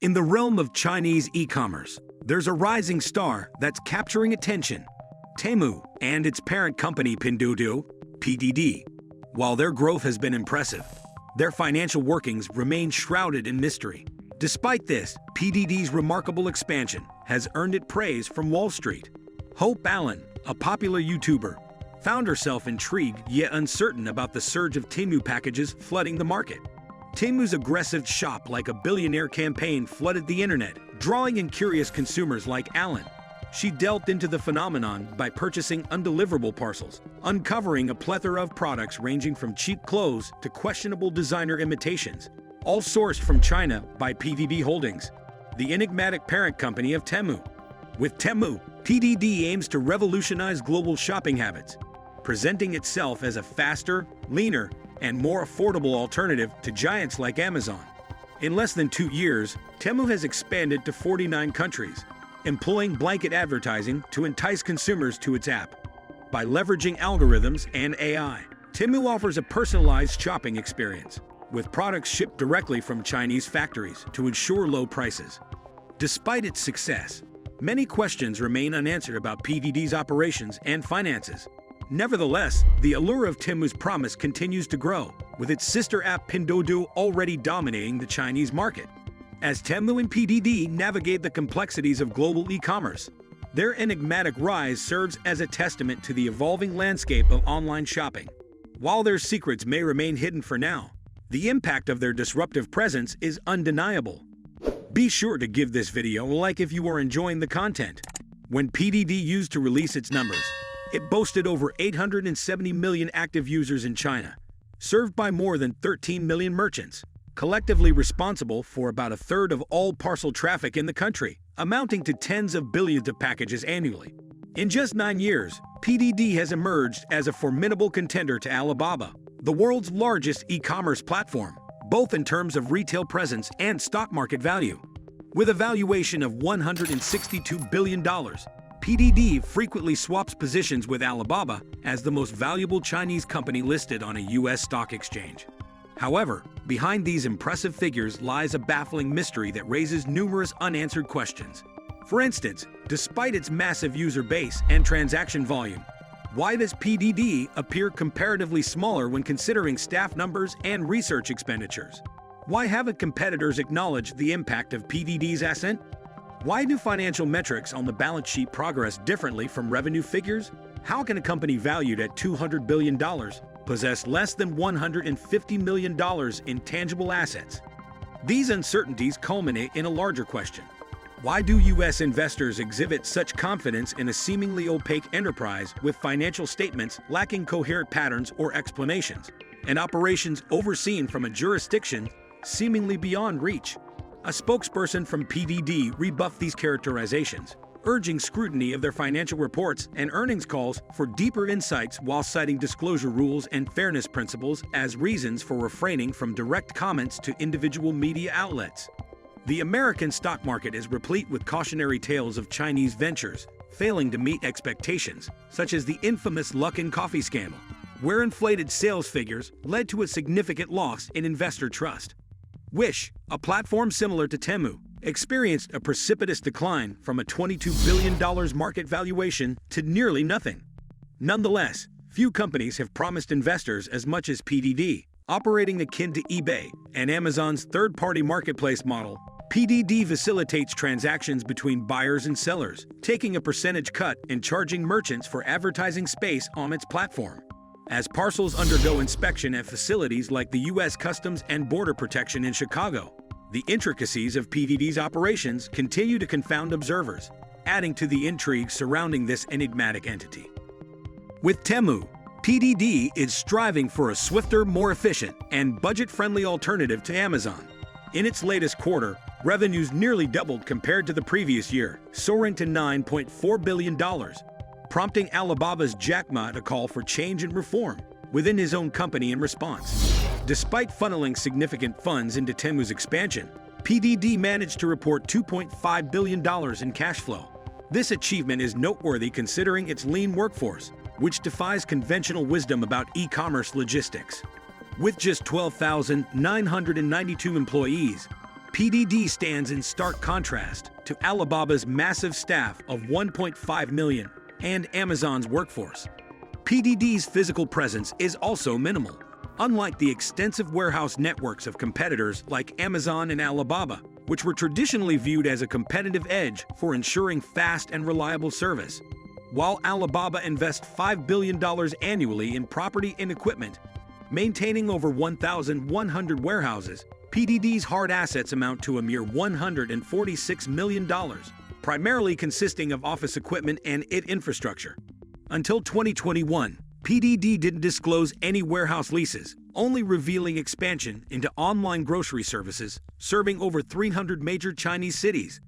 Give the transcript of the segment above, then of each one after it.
In the realm of Chinese e-commerce, there's a rising star that's capturing attention: Temu and its parent company Pinduoduo, PDD. While their growth has been impressive, their financial workings remain shrouded in mystery. Despite this, PDD's remarkable expansion has earned it praise from Wall Street. Hope Allen, a popular YouTuber, found herself intrigued yet uncertain about the surge of Temu packages flooding the market. Temu's aggressive shop like a billionaire campaign flooded the internet, drawing in curious consumers like Allen. She delved into the phenomenon by purchasing undeliverable parcels, uncovering a plethora of products ranging from cheap clothes to questionable designer imitations, all sourced from China by PDD Holdings, the enigmatic parent company of Temu. With Temu, PDD aims to revolutionize global shopping habits, presenting itself as a faster, leaner, and more affordable alternative to giants like Amazon. In less than 2 years, Temu has expanded to 49 countries, employing blanket advertising to entice consumers to its app. By leveraging algorithms and AI, Temu offers a personalized shopping experience, with products shipped directly from Chinese factories to ensure low prices. Despite its success, many questions remain unanswered about PDD's operations and finances. Nevertheless, the allure of Temu's promise continues to grow, with its sister app Pinduoduo already dominating the Chinese market. As Temu and PDD navigate the complexities of global e-commerce, their enigmatic rise serves as a testament to the evolving landscape of online shopping. While their secrets may remain hidden for now, the impact of their disruptive presence is undeniable. Be sure to give this video a like if you are enjoying the content. When PDD used to release its numbers, it boasted over 870 million active users in China, served by more than 13 million merchants, collectively responsible for about a third of all parcel traffic in the country, amounting to tens of billions of packages annually. In just 9 years, PDD has emerged as a formidable contender to Alibaba, the world's largest e-commerce platform, both in terms of retail presence and stock market value. With a valuation of $162 billion, PDD frequently swaps positions with Alibaba as the most valuable Chinese company listed on a U.S. stock exchange. However, behind these impressive figures lies a baffling mystery that raises numerous unanswered questions. For instance, despite its massive user base and transaction volume, why does PDD appear comparatively smaller when considering staff numbers and research expenditures? Why haven't competitors acknowledged the impact of PDD's ascent? Why do financial metrics on the balance sheet progress differently from revenue figures? How can a company valued at $200 billion possess less than $150 million in tangible assets? These uncertainties culminate in a larger question. Why do U.S. investors exhibit such confidence in a seemingly opaque enterprise with financial statements lacking coherent patterns or explanations, and operations overseen from a jurisdiction seemingly beyond reach? A spokesperson from PDD rebuffed these characterizations, urging scrutiny of their financial reports and earnings calls for deeper insights while citing disclosure rules and fairness principles as reasons for refraining from direct comments to individual media outlets. The American stock market is replete with cautionary tales of Chinese ventures failing to meet expectations, such as the infamous Luckin Coffee scandal, where inflated sales figures led to a significant loss in investor trust. Wish, a platform similar to Temu, experienced a precipitous decline from a $22 billion market valuation to nearly nothing. Nonetheless, few companies have promised investors as much as PDD. Operating akin to eBay and Amazon's third-party marketplace model, PDD facilitates transactions between buyers and sellers, taking a percentage cut and charging merchants for advertising space on its platform. As parcels undergo inspection at facilities like the U.S. Customs and Border Protection in Chicago, the intricacies of PDD's operations continue to confound observers, adding to the intrigue surrounding this enigmatic entity. With Temu, PDD is striving for a swifter, more efficient, and budget-friendly alternative to Amazon. In its latest quarter, revenues nearly doubled compared to the previous year, soaring to $9.4 billion. Prompting Alibaba's Jack Ma to call for change and reform within his own company in response. Despite funneling significant funds into Temu's expansion, PDD managed to report $2.5 billion in cash flow. This achievement is noteworthy considering its lean workforce, which defies conventional wisdom about e-commerce logistics. With just 12,992 employees, PDD stands in stark contrast to Alibaba's massive staff of 1.5 million and Amazon's workforce. PDD's physical presence is also minimal, unlike the extensive warehouse networks of competitors like Amazon and Alibaba, which were traditionally viewed as a competitive edge for ensuring fast and reliable service. While Alibaba invests $5 billion annually in property and equipment, maintaining over 1,100 warehouses, PDD's hard assets amount to a mere $146 million, primarily consisting of office equipment and IT infrastructure. Until 2021, PDD didn't disclose any warehouse leases, only revealing expansion into online grocery services, serving over 300 major Chinese cities.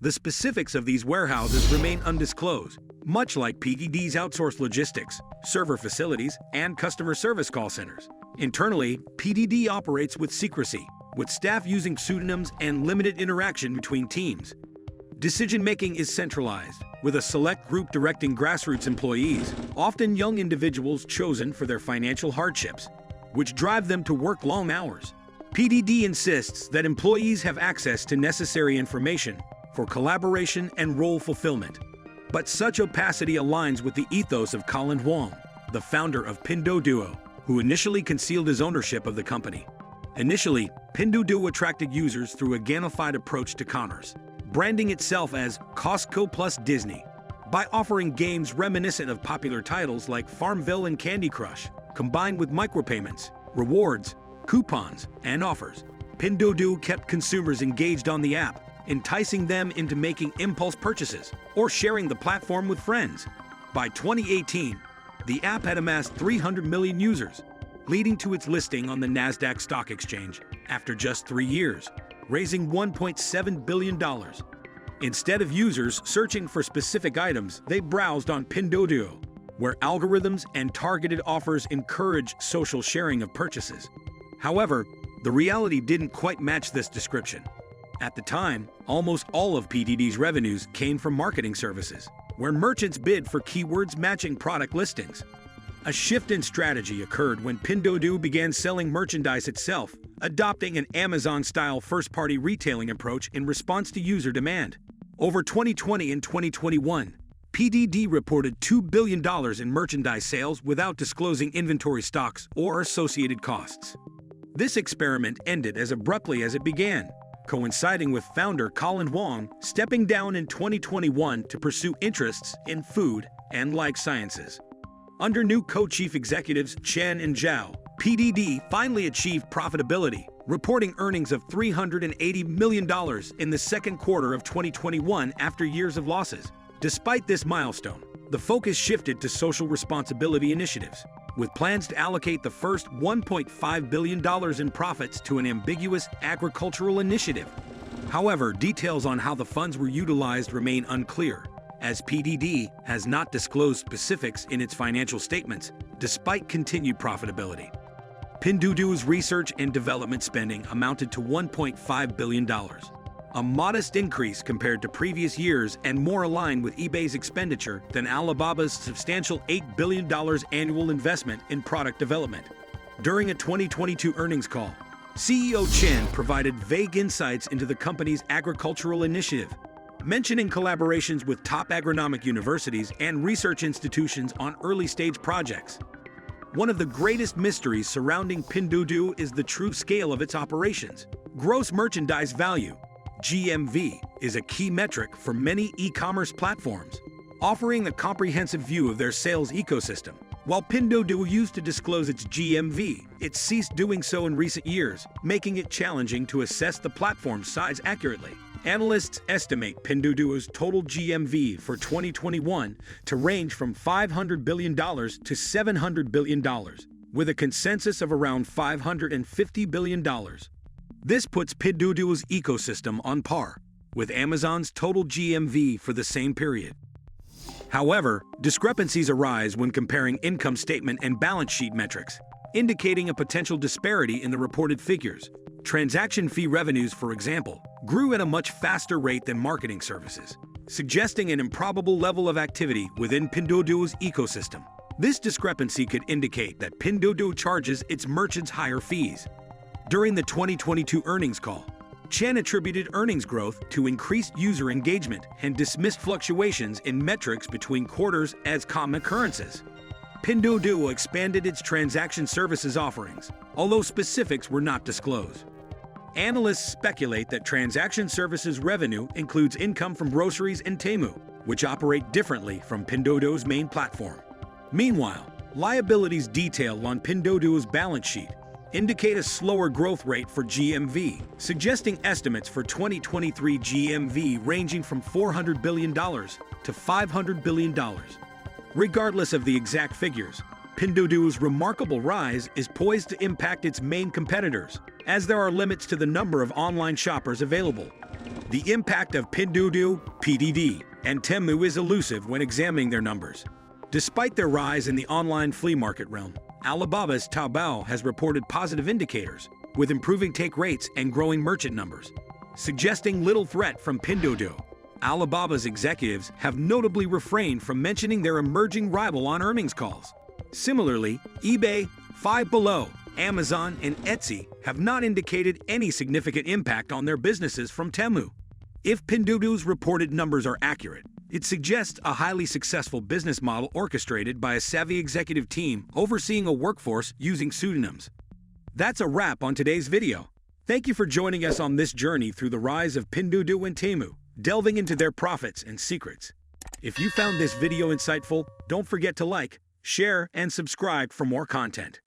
The specifics of these warehouses remain undisclosed, much like PDD's outsourced logistics, server facilities, and customer service call centers. Internally, PDD operates with secrecy, with staff using pseudonyms and limited interaction between teams. Decision-making is centralized, with a select group directing grassroots employees, often young individuals chosen for their financial hardships, which drive them to work long hours. PDD insists that employees have access to necessary information for collaboration and role fulfillment. But such opacity aligns with the ethos of Colin Huang, the founder of Pinduoduo, who initially concealed his ownership of the company. Initially, Pinduoduo attracted users through a gamified approach to commerce, branding itself as Costco plus Disney. By offering games reminiscent of popular titles like Farmville and Candy Crush, combined with micropayments, rewards, coupons, and offers, Pinduoduo kept consumers engaged on the app, enticing them into making impulse purchases or sharing the platform with friends. By 2018, the app had amassed 300 million users, leading to its listing on the Nasdaq Stock Exchange after just 3 years, raising $1.7 billion. Instead of users searching for specific items, they browsed on Pinduoduo, where algorithms and targeted offers encourage social sharing of purchases. However, the reality didn't quite match this description. At the time, almost all of PDD's revenues came from marketing services, where merchants bid for keywords matching product listings. A shift in strategy occurred when Pinduoduo began selling merchandise itself, adopting an Amazon-style first-party retailing approach in response to user demand. Over 2020 and 2021, PDD reported $2 billion in merchandise sales without disclosing inventory stocks or associated costs. This experiment ended as abruptly as it began, coinciding with founder Colin Huang stepping down in 2021 to pursue interests in food and life sciences. Under new co-chief executives Chen and Zhao, PDD finally achieved profitability, reporting earnings of $380 million in the second quarter of 2021 after years of losses. Despite this milestone, the focus shifted to social responsibility initiatives, with plans to allocate the first $1.5 billion in profits to an ambiguous agricultural initiative. However, details on how the funds were utilized remain unclear, as PDD has not disclosed specifics in its financial statements, despite continued profitability. Pinduoduo's research and development spending amounted to $1.5 billion, a modest increase compared to previous years and more aligned with eBay's expenditure than Alibaba's substantial $8 billion annual investment in product development. During a 2022 earnings call, CEO Chen provided vague insights into the company's agricultural initiative, mentioning collaborations with top agronomic universities and research institutions on early-stage projects. One of the greatest mysteries surrounding Pinduoduo is the true scale of its operations. Gross merchandise value, GMV, is a key metric for many e-commerce platforms, offering a comprehensive view of their sales ecosystem. While Pinduoduo used to disclose its GMV, it ceased doing so in recent years, making it challenging to assess the platform's size accurately. Analysts estimate Pinduoduo's total GMV for 2021 to range from $500 billion to $700 billion, with a consensus of around $550 billion. This puts Pinduoduo's ecosystem on par with Amazon's total GMV for the same period. However, discrepancies arise when comparing income statement and balance sheet metrics, indicating a potential disparity in the reported figures. Transaction fee revenues, for example, grew at a much faster rate than marketing services, suggesting an improbable level of activity within Pinduoduo's ecosystem. This discrepancy could indicate that Pinduoduo charges its merchants higher fees. During the 2022 earnings call, Chen attributed earnings growth to increased user engagement and dismissed fluctuations in metrics between quarters as common occurrences. Pinduoduo expanded its transaction services offerings, although specifics were not disclosed. Analysts speculate that transaction services revenue includes income from groceries and Temu, which operate differently from Pinduoduo's main platform. Meanwhile, liabilities detailed on Pinduoduo's balance sheet indicate a slower growth rate for GMV, suggesting estimates for 2023 GMV ranging from $400 billion to $500 billion. Regardless of the exact figures, Pinduoduo's remarkable rise is poised to impact its main competitors, as there are limits to the number of online shoppers available. The impact of Pinduoduo, PDD, and Temu is elusive when examining their numbers. Despite their rise in the online flea market realm, Alibaba's Taobao has reported positive indicators, with improving take rates and growing merchant numbers, suggesting little threat from Pinduoduo. Alibaba's executives have notably refrained from mentioning their emerging rival on earnings calls. Similarly, eBay, Five Below, Amazon, and Etsy have not indicated any significant impact on their businesses from Temu. If Pinduoduo's reported numbers are accurate, it suggests a highly successful business model orchestrated by a savvy executive team overseeing a workforce using pseudonyms. That's a wrap on today's video. Thank you for joining us on this journey through the rise of Pinduoduo and Temu, delving into their profits and secrets. If you found this video insightful, don't forget to like, share, and subscribe for more content.